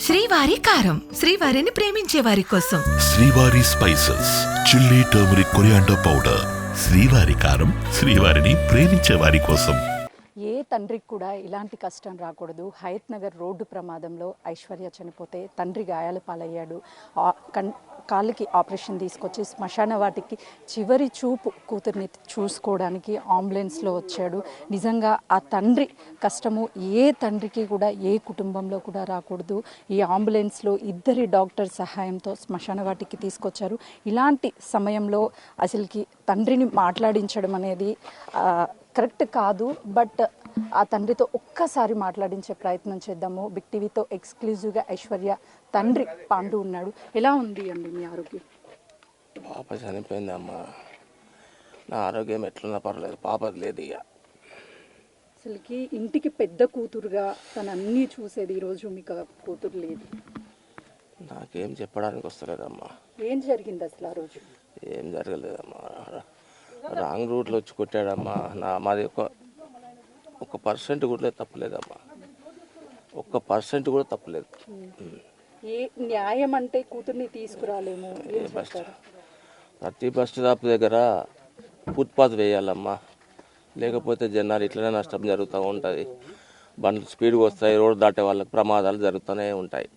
శ్రీవారి కారం, శ్రీవారిని ప్రేమించే వారి కోసం. శ్రీవారి spices, chilli, turmeric, coriander powder. శ్రీవారి కారం, శ్రీవారిని ప్రేమించే వారి కోసం. ఏ తండ్రికి కూడా ఇలాంటి కష్టం రాకూడదు. హయత్ నగర్ రోడ్డు ప్రమాదంలో ఐశ్వర్య చనిపోతే తండ్రి గాయాల పాలయ్యాడు. కాళ్ళకి ఆపరేషన్ తీసుకొచ్చి శ్మశాన వాటికి చివరి చూపు కూతుర్ని చూసుకోవడానికి అంబులెన్స్లో వచ్చాడు. నిజంగా ఆ తండ్రి కష్టము ఏ తండ్రికి కూడా ఏ కుటుంబంలో కూడా రాకూడదు. ఈ అంబులెన్స్లో ఇద్దరి డాక్టర్ సహాయంతో శ్మశాన వాటికి తీసుకొచ్చారు. ఇలాంటి సమయంలో అసలుకి తండ్రిని మాట్లాడించడం అనేది కరెక్ట్ కాదు. బట్ ఆ తండ్రితో ఒక్కసారి మాట్లాడించే ప్రయత్నం చేద్దాము. బిగ్ టీవీతో ఎక్స్క్లూజివ్గా ఐశ్వర్య తండ్రి పాండు ఉన్నాడు. ఎలా ఉంది అండి మీ ఆరోగ్యం? పాప చనిపోయింది అమ్మ. నా ఆరోగ్యం ఎట్లున్నా పర్లేదు, పాప లేదు. ఇక అసలుకి ఇంటికి పెద్ద కూతురుగా తను అన్నీ చూసేది, ఈరోజు మీకు కూతురు లేదు. నాకేం చెప్పడానికి వస్తలేదమ్మా. ఏం జరిగింది అసలు ఆ రోజు? ఏం జరగలేదమ్మా. రాంగ్ రూట్లో వచ్చి కొట్టాడమ్మా. మాది ఒక పర్సెంట్ కూడా తప్పలేదమ్మా. 1% కూడా తప్పలేదు. ఏ న్యాయం అంటే కూతుర్ని తీసుకురాలేము. ప్రతి బస్ స్టాప్ దగ్గర ఫుట్పాత్ వేయాలమ్మా. లేకపోతే జనాలు ఇట్లనే నష్టం జరుగుతూ ఉంటుంది. బండ్లు స్పీడ్గా వస్తాయి, రోడ్డు దాటే వాళ్ళకి ప్రమాదాలు జరుగుతూనే ఉంటాయి.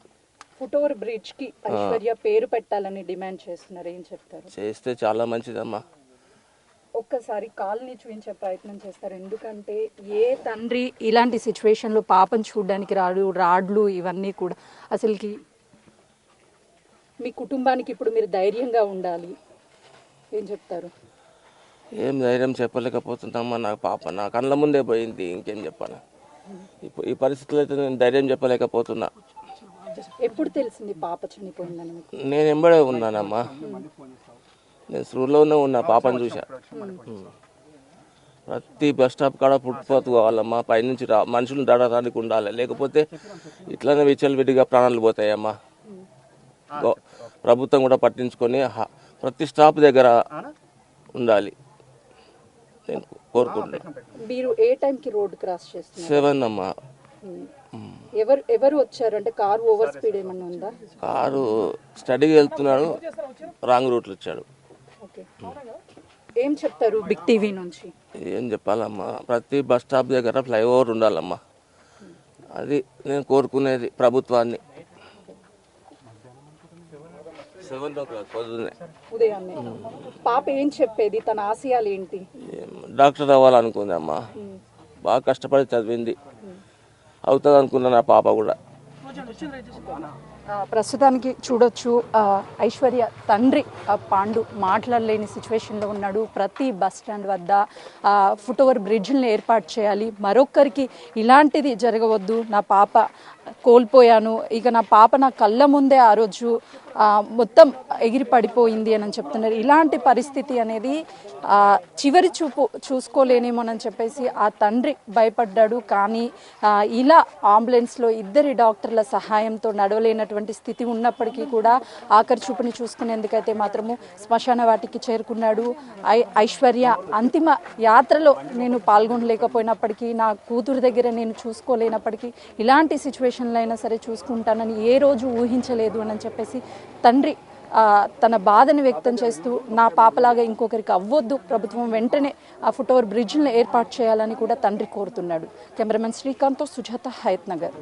ఫుట్ ఓవర్ బ్రిడ్జ్కి ఐశ్వర్య పేరు పెట్టాలని డిమాండ్ చేస్తున్నారు. ఏం చెప్తారు? చేస్తే చాలా మంచిదమ్మా. ఒక్కసారి కాల్ని చూపించే ప్రయత్నం చేస్తారు. ఎందుకంటే ఏ తండ్రి ఇలాంటి సిచ్యువేషన్లో పాపను చూడడానికి రాడ్లు ఇవన్నీ కూడా అసలుకి మీ కుటుంబానికి ఇప్పుడు మీరు ధైర్యంగా ఉండాలి. ఏం చెప్తారు? ఏం ధైర్యం చెప్పలేకపోతున్నామ్మా. నాకు పాప నా కళ్ళ ముందే పోయింది. ఇంకేం చెప్పాను? ఈ పరిస్థితుల్లో అయితే నేను ధైర్యం చెప్పలేకపోతున్నా. ఎప్పుడు తెలిసింది పాప చనిపోయిందని? నేను ఎంబడే ఉన్నానమ్మా. నేను స్కూల్లోనే ఉన్నా, పాపను చూసా. ప్రతి బస్ స్టాప్ కాడ ఫుట్పాత్ కావాలమ్మా. పైనుంచి మనుషులు దాడటానికి ఉండాలి. లేకపోతే ఇట్లనే విచ్చలవిడిగా ప్రాణాలు పోతాయమ్మా. ప్రభుత్వం కూడా పట్టించుకొని ప్రతి స్టాప్ దగ్గర ఉండాలి నేను కోరుకుంటున్నాను. మీరు ఏ టైంకి రోడ్ క్రాస్ చేస్తున్నారు? 7 అమ్మా. ఎవరు వచ్చారు? అంటే కారు ఓవర్ స్పీడ్ ఏమన్నా ఉందా? కారు స్టడీకి వెళ్తున్నాడు, రాంగ్ రూట్లో వచ్చాడు. ఏం చెప్తారు బిగ్ టీవీ నుంచి? ఏం చెప్పాలమ్మా, ప్రతి బస్ స్టాప్ దగ్గర ఫ్లైఓవర్ ఉండాలమ్మా. అది నేను కోరుకునేది ప్రభుత్వాన్ని. 7 o'clock పొద్దున్నే. ఉదయాన్నే. పాప ఏం చెప్పేది? తన ఆశయాలు ఏంటి? డాక్టర్ అవ్వాలనుకుంది అమ్మా. బాగా కష్టపడి చదివింది. అవుతుంది అనుకున్నా నా పాప కూడా. ప్రస్తుతానికి చూడొచ్చు ఐశ్వర్య తండ్రి పాండు మాట్లాడలేని సిచ్యువేషన్లో ఉన్నాడు. ప్రతి బస్ స్టాండ్ వద్ద ఫుట్ ఓవర్ బ్రిడ్జ్ని ఏర్పాటు చేయాలి. మరొక్కరికి ఇలాంటిది జరగవద్దు. నా పాప కోల్పోయాను, ఇక నా పాప నా కళ్ళ ముందే ఆ రోజు మొత్తం ఎగిరి పడిపోయింది అని చెప్తున్నారు. ఇలాంటి పరిస్థితి అనేది చివరి చూపు చూసుకోలేనేమోనని చెప్పేసి ఆ తండ్రి భయపడ్డాడు. కానీ ఇలా అంబులెన్స్లో ఇద్దరి డాక్టర్ల సహాయంతో నడవలేనటువంటి స్థితి ఉన్నప్పటికీ కూడా ఆఖరి చూపుని చూసుకునేందుకైతే మాత్రము శ్మశాన వాటికి చేరుకున్నాడు. ఐశ్వర్య అంతిమ యాత్రలో నేను పాల్గొనలేకపోయినప్పటికీ, నా కూతురు దగ్గర నేను చూసుకోలేనప్పటికీ ఇలాంటి సిచ్యువేషన్లో అయినా సరే చూసుకుంటానని ఏ రోజు ఊహించలేదు అని చెప్పేసి తండ్రి తన బాధను వ్యక్తం చేస్తూ, నా పాపలాగా ఇంకొకరికి అవ్వొద్దు, ప్రభుత్వం వెంటనే ఆ ఫుట్ ఓవర్ బ్రిడ్జ్ని ఏర్పాటు చేయాలని కూడా తండ్రి కోరుతున్నాడు. కెమెరామెన్ శ్రీకాంత్తో సుజాత, హయత్ నగర్.